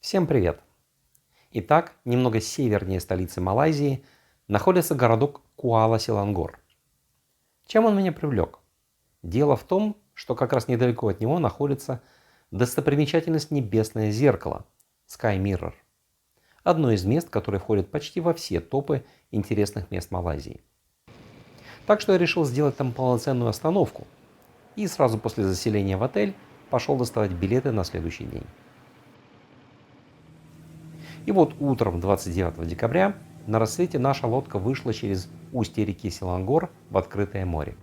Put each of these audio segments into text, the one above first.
Всем привет! Итак, немного севернее столицы Малайзии находится городок Куала-Селангор. Чем он меня привлек? Дело в том, что как раз недалеко от него находится достопримечательность Небесное зеркало Sky Mirror. Одно из мест, которое входит почти во все топы интересных мест Малайзии. Так что я решил сделать там полноценную остановку и сразу после заселения в отель пошел доставать билеты на следующий день. И вот утром 29 декабря на рассвете наша лодка вышла через устье реки Селангор в открытое море.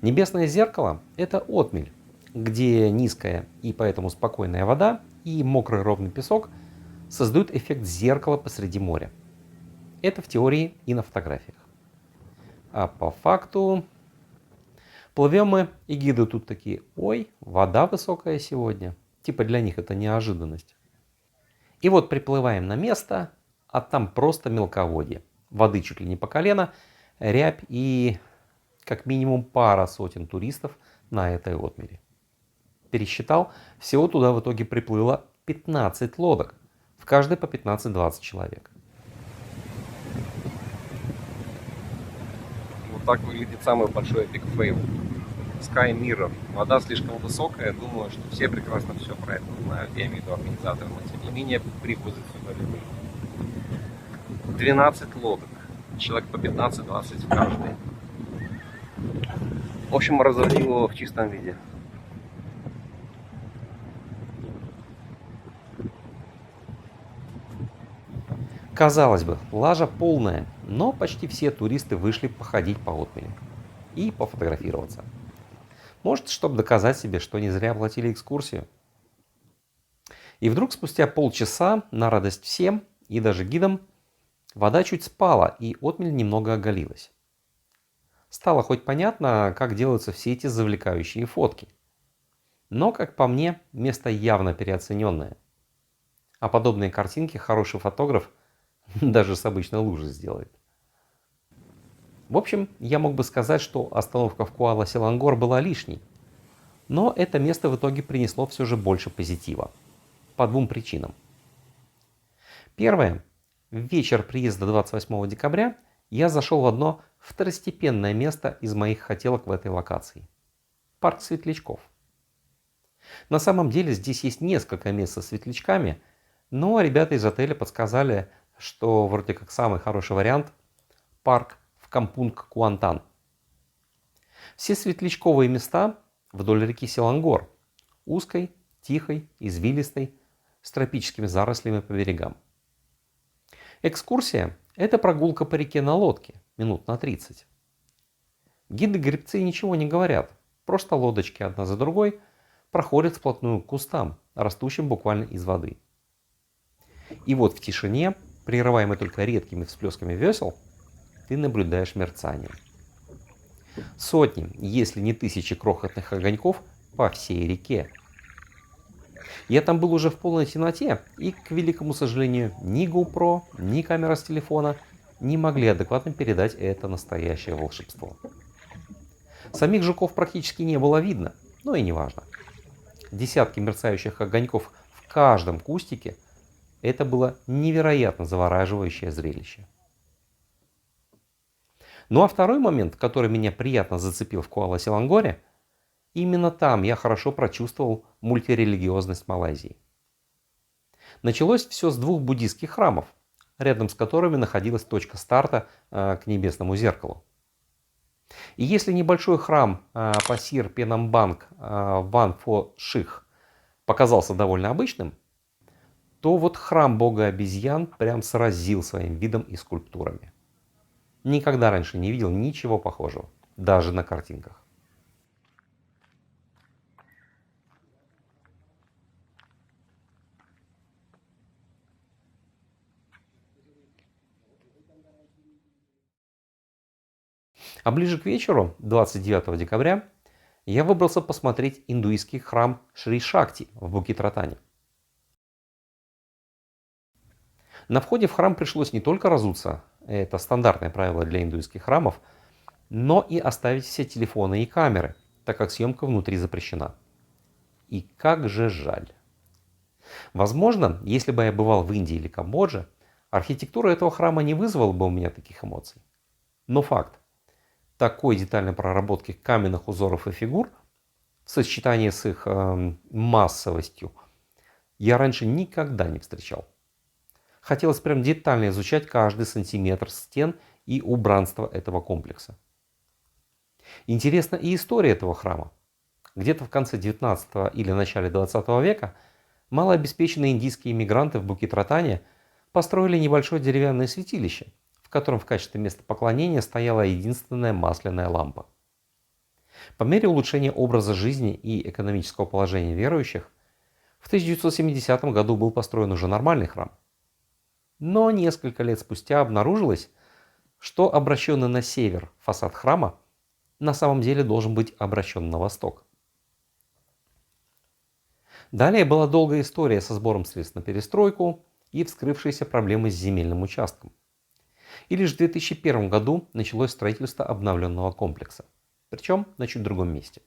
Небесное зеркало – это отмель, где низкая и поэтому спокойная вода и мокрый ровный песок создают эффект зеркала посреди моря. Это в теории и на фотографиях. А по факту плывем мы, и гиды тут такие: ой, вода высокая сегодня. Типа для них это неожиданность. И вот приплываем на место, а там просто мелководье. Воды чуть ли не по колено, рябь и как минимум пара сотен туристов на этой отмели. Пересчитал, всего туда в итоге приплыло 15 лодок, в каждой по 15-20 человек. Вот так выглядит самый большой эпик фейл. Sky Mirror. Вода слишком высокая, думаю, что все прекрасно все про это знают, я имею в виду организаторы, но тем не менее привозят сюда людей. 12 лодок, человек по 15-20 в каждой. В общем, разводил его в чистом виде. Казалось бы, лажа полная, но почти все туристы вышли походить по отмели и пофотографироваться. Может, чтобы доказать себе, что не зря оплатили экскурсию. И вдруг спустя полчаса, на радость всем и даже гидам, вода чуть спала и отмель немного оголилась. Стало хоть понятно, как делаются все эти завлекающие фотки. Но, как по мне, место явно переоцененное. А подобные картинки хороший фотограф даже с обычной лужи сделает. В общем, я мог бы сказать, что остановка в Куала-Селангор была лишней. Но это место в итоге принесло все же больше позитива. По двум причинам. Первое. В вечер приезда 28 декабря я зашел в одно второстепенное место из моих хотелок в этой локации. Парк светлячков. На самом деле здесь есть несколько мест со светлячками, но ребята из отеля подсказали, что вроде как самый хороший вариант – парк в Кампунг-Куантан. Все светлячковые места вдоль реки Селангор, узкой, тихой, извилистой, с тропическими зарослями по берегам. Экскурсия – это прогулка по реке на лодке, минут на 30. Гиды-гребцы ничего не говорят, просто лодочки одна за другой проходят вплотную к кустам, растущим буквально из воды. И вот в тишине, прерываемой только редкими всплесками весел, ты наблюдаешь мерцание. Сотни, если не тысячи крохотных огоньков по всей реке. Я там был уже в полной темноте, и, к великому сожалению, ни GoPro, ни камера с телефона не могли адекватно передать это настоящее волшебство. Самих жуков практически не было видно, но и не важно. Десятки мерцающих огоньков в каждом кустике – это было невероятно завораживающее зрелище. Ну а второй момент, который меня приятно зацепил в Куала-Селангоре, именно там я хорошо прочувствовал мультирелигиозность Малайзии. Началось все с двух буддийских храмов, рядом с которыми находилась точка старта к Небесному зеркалу. И если небольшой храм Пасир Пенамбанг Ван Фо Ших показался довольно обычным, то вот храм бога обезьян прям сразил своим видом и скульптурами. Никогда раньше не видел ничего похожего, даже на картинках. А ближе к вечеру, 29 декабря, я выбрался посмотреть индуистский храм Шри Шакти в Букит-Ротане. На входе в храм пришлось не только разуться, это стандартное правило для индуистских храмов, но и оставить все телефоны и камеры, так как съемка внутри запрещена. И как же жаль. Возможно, если бы я бывал в Индии или Камбодже, архитектура этого храма не вызвала бы у меня таких эмоций. Но факт. Такой детальной проработки каменных узоров и фигур в сочетании с их массовостью я раньше никогда не встречал. Хотелось прям детально изучать каждый сантиметр стен и убранства этого комплекса. Интересна и история этого храма. Где-то в конце 19 или начале 20 века малообеспеченные индийские иммигранты в Букит-Ратане построили небольшое деревянное святилище, в котором в качестве места поклонения стояла единственная масляная лампа. По мере улучшения образа жизни и экономического положения верующих, в 1970 году был построен уже нормальный храм. Но несколько лет спустя обнаружилось, что обращенный на север фасад храма на самом деле должен быть обращен на восток. Далее была долгая история со сбором средств на перестройку и вскрывшиеся проблемы с земельным участком. И лишь в 2001 году началось строительство обновленного комплекса, причем на чуть другом месте.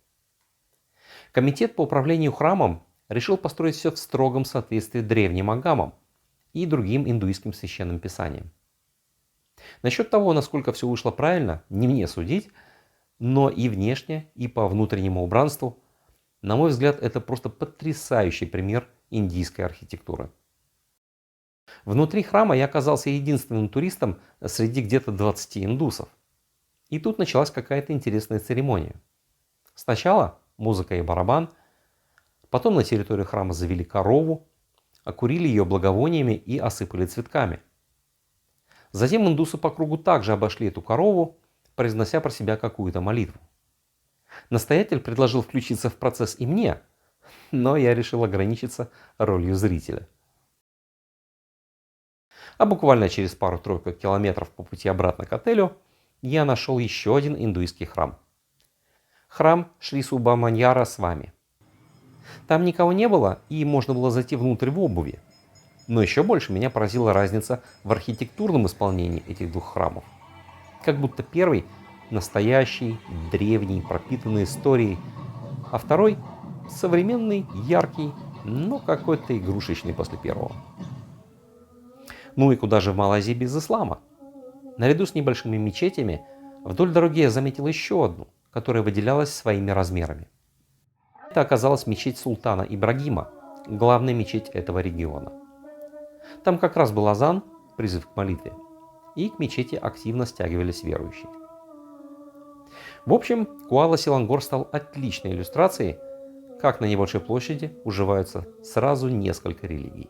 Комитет по управлению храмом решил построить все в строгом соответствии древним агамам и другим индуистским священным писаниям. Насчет того, насколько все вышло правильно, не мне судить, но и внешне, и по внутреннему убранству, на мой взгляд, это просто потрясающий пример индийской архитектуры. Внутри храма я оказался единственным туристом среди где-то 20 индусов. И тут началась какая-то интересная церемония. Сначала музыка и барабан, потом на территорию храма завели корову, окурили ее благовониями и осыпали цветками. Затем индусы по кругу также обошли эту корову, произнося про себя какую-то молитву. Настоятель предложил включиться в процесс и мне, но я решил ограничиться ролью зрителя. А буквально через пару-тройку километров по пути обратно к отелю я нашел еще один индуистский храм. Храм Шри Субраманьяра Свами. Там никого не было и можно было зайти внутрь в обуви. Но еще больше меня поразила разница в архитектурном исполнении этих двух храмов. Как будто первый настоящий, древний, пропитанный историей, а второй современный, яркий, но какой-то игрушечный после первого. Ну и куда же в Малайзии без ислама? Наряду с небольшими мечетями вдоль дороги я заметил еще одну, которая выделялась своими размерами. Это оказалась мечеть султана Ибрагима, главная мечеть этого региона. Там как раз был азан, призыв к молитве, и к мечети активно стягивались верующие. В общем, Куала-Селангор стал отличной иллюстрацией, как на небольшой площади уживаются сразу несколько религий.